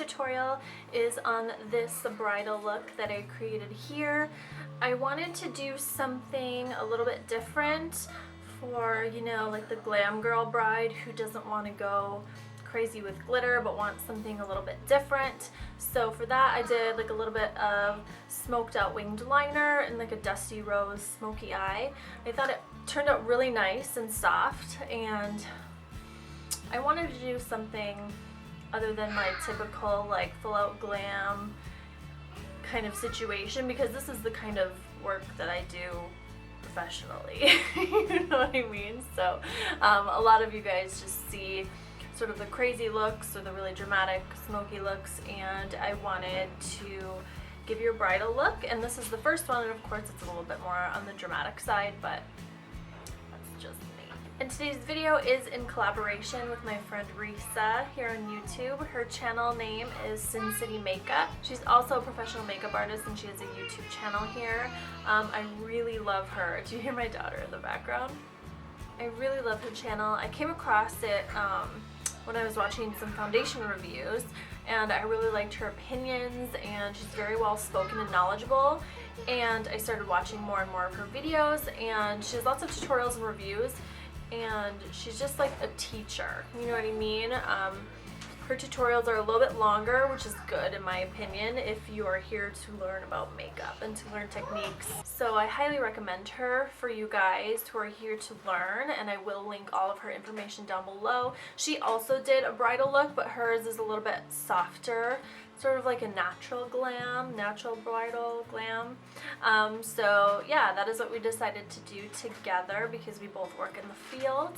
tutorial is on this bridal look that I created here. I wanted to do something a little bit different for, you know, like the glam girl bride who doesn't want to go crazy with glitter but wants something a little bit different. So for that I did like a little bit of smoked out winged liner and like a dusty rose smoky eye. I thought it turned out really nice and soft, and I wanted to do something other than my typical like full out glam kind of situation, because this is the kind of work that I do professionally. You know what I mean? So a lot of you guys just see sort of the crazy looks or the really dramatic smoky looks, and I wanted to give you a bridal look, and this is the first one, and of course it's a little bit more on the dramatic side, but that's just me. And today's video is in collaboration with my friend Risa here on YouTube. Her channel name is Sin City Makeup. She's also a professional makeup artist and she has a YouTube channel here. I really love her. Do you hear my daughter in the background? I really love her channel. I came across it when I was watching some foundation reviews, and I really liked her opinions, and she's very well spoken and knowledgeable, and I started watching more and more of her videos, and she has lots of tutorials and reviews, and she's just like a teacher, you know what I mean? Her tutorials are a little bit longer, which is good in my opinion if you are here to learn about makeup and to learn techniques. So I highly recommend her for you guys who are here to learn, and I will link all of her information down below. She also did a bridal look, but hers is a little bit softer, sort of like a natural glam, natural bridal glam. So yeah, that is what we decided to do together because we both work in the field.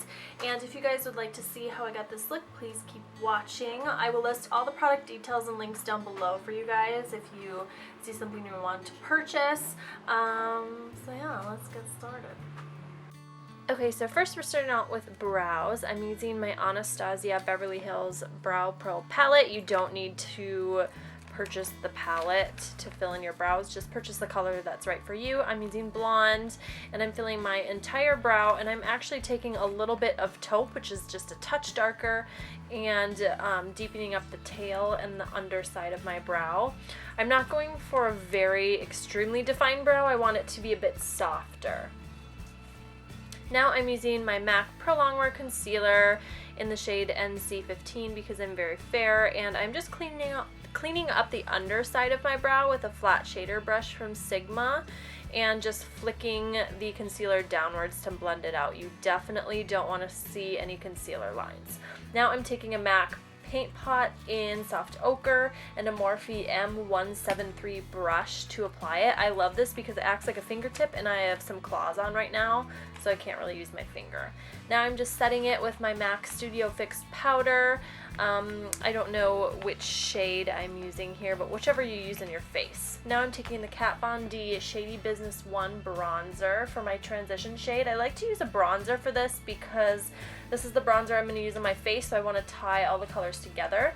And if you guys would like to see how I got this look, please keep watching. I will list all the product details and links down below for you guys if you see something you want to purchase. So yeah, let's get started. Okay, so first we're starting out with brows. I'm using my Anastasia Beverly Hills Brow Pro palette. You don't need to purchase the palette to fill in your brows, just purchase the color that's right for you. I'm using blonde, and I'm filling my entire brow, and I'm actually taking a little bit of taupe, which is just a touch darker, and deepening up the tail and the underside of my brow. I'm not going for a very extremely defined brow. I want it to be a bit softer. Now I'm using my MAC Pro Longwear Concealer in the shade NC15 because I'm very fair, and I'm just cleaning up the underside of my brow with a flat shader brush from Sigma and just flicking the concealer downwards to blend it out. You definitely don't want to see any concealer lines. Now I'm taking a MAC Paint Pot in Soft Ochre and a Morphe M173 brush to apply it. I love this because it acts like a fingertip, and I have some claws on right now, so I can't really use my finger. Now I'm just setting it with my MAC Studio Fix powder. I don't know which shade I'm using here, but whichever you use in your face. Now I'm taking the Kat Von D Shady Business 1 bronzer for my transition shade. I like to use a bronzer for this because this is the bronzer I'm going to use on my face, so I want to tie all the colors together.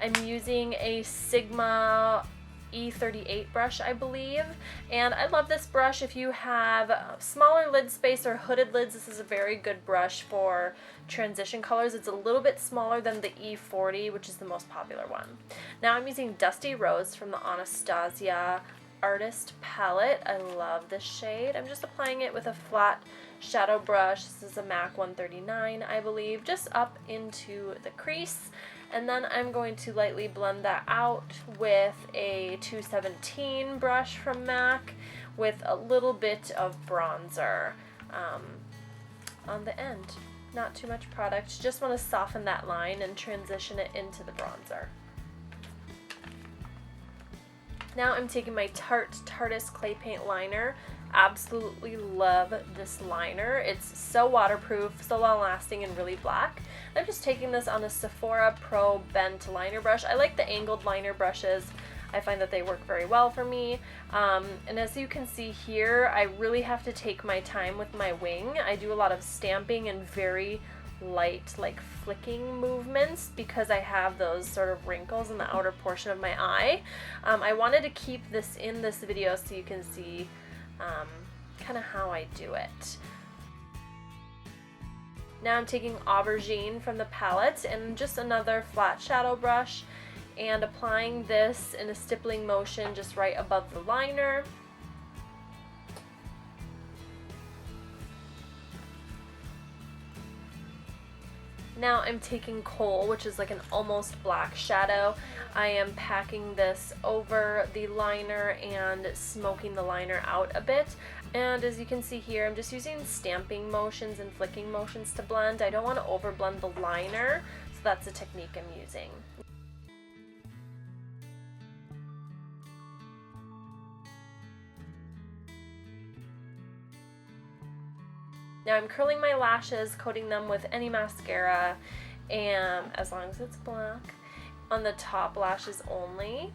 I'm using a Sigma E38 brush, I believe, and I love this brush. If you have smaller lid space or hooded lids, this is a very good brush for transition colors. It's a little bit smaller than the E40, which is the most popular one. Now I'm using Dusty Rose from the Anastasia Artist palette. I love this shade. I'm just applying it with a flat shadow brush. This is a MAC 139, I believe, just up into the crease. And then I'm going to lightly blend that out with a 217 brush from MAC with a little bit of bronzer on the end. Not too much product, just want to soften that line and transition it into the bronzer. Now I'm taking my Tarte's Clay Paint Liner. Absolutely love this liner. It's so waterproof, so long lasting, and really black. I'm just taking this on a Sephora Pro Bent liner brush. I like the angled liner brushes. I find that they work very well for me. And as you can see here, I really have to take my time with my wing. I do a lot of stamping and very light, like flicking movements because I have those sort of wrinkles in the outer portion of my eye. I wanted to keep this in this video so you can see kind of how I do it. Now I'm taking Aubergine from the palette and just another flat shadow brush and applying this in a stippling motion just right above the liner. Now I'm taking Coal, which is like an almost black shadow. I am packing this over the liner and smoking the liner out a bit. And as you can see here, I'm just using stamping motions and flicking motions to blend. I don't want to overblend the liner, so that's the technique I'm using. Now I'm curling my lashes, coating them with any mascara, and as long as it's black, on the top lashes only.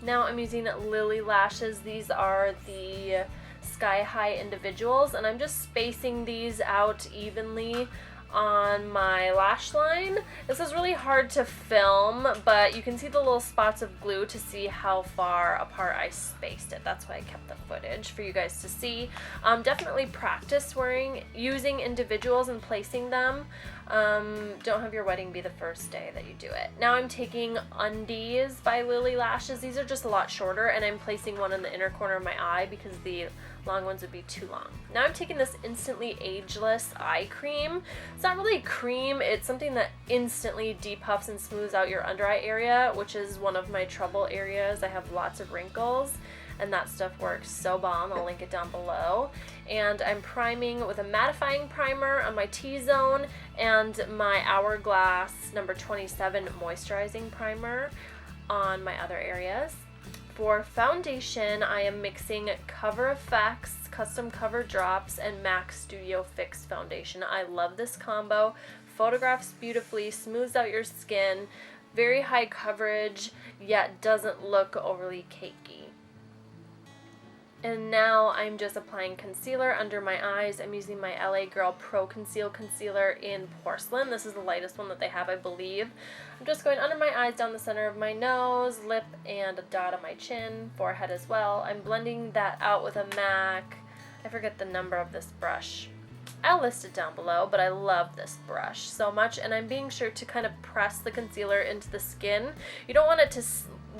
Now I'm using Lily lashes. These are the Sky High individuals, and I'm just spacing these out evenly on my lash line. This is really hard to film, but you can see the little spots of glue to see how far apart I spaced it. That's why I kept the footage for you guys to see. Definitely practice using individuals and placing them. Don't have your wedding be the first day that you do it. Now I'm taking Undies by Lily Lashes. These are just a lot shorter, and I'm placing one in the inner corner of my eye because the long ones would be too long. Now I'm taking this Instantly Ageless eye cream. It's not really cream, it's something that instantly depuffs and smooths out your under eye area, which is one of my trouble areas. I have lots of wrinkles, and that stuff works so bomb. I'll link it down below. And I'm priming with a mattifying primer on my T-zone and my Hourglass number 27 moisturizing primer on my other areas. For foundation, I am mixing Cover FX Custom Cover Drops and MAC Studio Fix Foundation. I love this combo. Photographs beautifully, smooths out your skin, very high coverage, yet doesn't look overly cakey. And now I'm just applying concealer under my eyes. I'm using my LA Girl Pro Conceal Concealer in Porcelain. This is the lightest one that they have, I believe. I'm just going under my eyes, down the center of my nose, lip, and a dot on my chin, forehead as well. I'm blending that out with a MAC. I forget the number of this brush. I'll list it down below, but I love this brush so much, and I'm being sure to kind of press the concealer into the skin. You don't want it to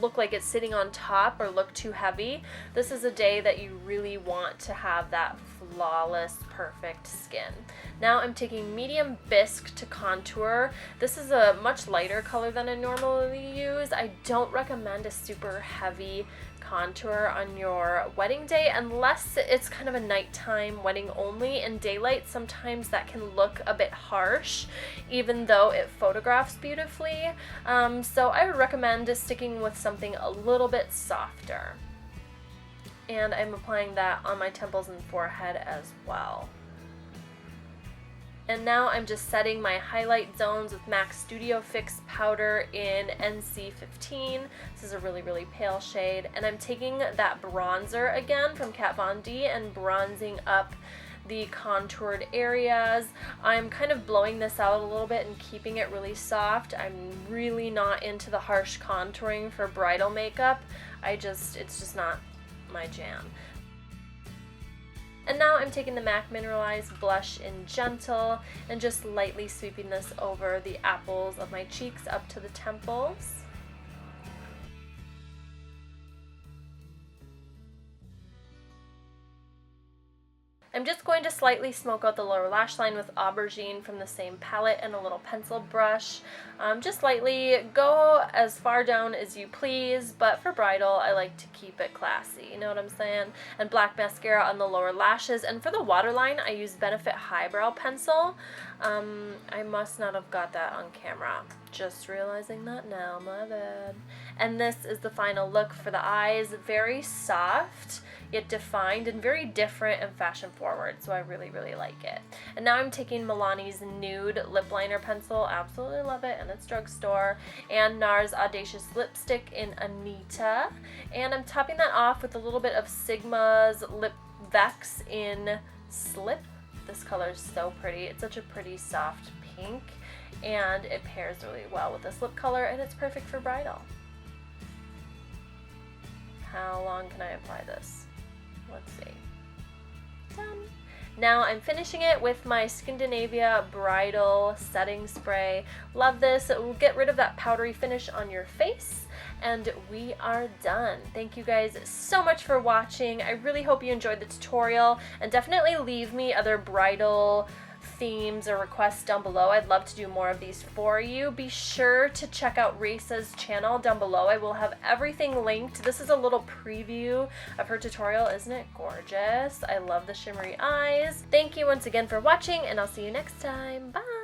look like it's sitting on top or look too heavy. This is a day that you really want to have that flawless, perfect skin. Now I'm taking medium Bisque to contour. This is a much lighter color than I normally use. I don't recommend a super heavy contour on your wedding day unless it's kind of a nighttime wedding only. In daylight, sometimes that can look a bit harsh, even though it photographs beautifully. So I would recommend sticking with something a little bit softer. And I'm applying that on my temples and forehead as well. And now I'm just setting my highlight zones with MAC Studio Fix powder in NC15. This is a really, really pale shade. And I'm taking that bronzer again from Kat Von D and bronzing up the contoured areas. I'm kind of blowing this out a little bit and keeping it really soft. I'm really not into the harsh contouring for bridal makeup. It's just not my jam. And now I'm taking the MAC Mineralized Blush in Gentle and just lightly sweeping this over the apples of my cheeks up to the temples. I'm just going to slightly smoke out the lower lash line with Aubergine from the same palette and a little pencil brush. Just lightly, go as far down as you please, but for bridal I like to keep it classy, you know what I'm saying? And black mascara on the lower lashes, and for the waterline I use Benefit Highbrow Pencil. I must not have got that on camera. Just realizing that now, my bad. And this is the final look for the eyes. Very soft, yet defined, and very different and fashion forward, so I really, really like it. And now I'm taking Milani's Nude Lip Liner Pencil. Absolutely love it, and it's drugstore. And NARS Audacious Lipstick in Anita. And I'm topping that off with a little bit of Sigma's Lip Vex in Slip. This color is so pretty. It's such a pretty soft pink, and it pairs really well with this lip color, and it's perfect for bridal. How long can I apply this? Let's see. Done. Now I'm finishing it with my Scandinavia Bridal Setting Spray. Love this. It will get rid of that powdery finish on your face. And we are done. Thank you guys so much for watching. I really hope you enjoyed the tutorial, and definitely leave me other bridal themes or requests down below. I'd love to do more of these for you. Be sure to check out Race's channel down below. I will have everything linked. This is a little preview of her tutorial. Isn't it gorgeous? I love the shimmery eyes. Thank you once again for watching, and I'll see you next time. Bye!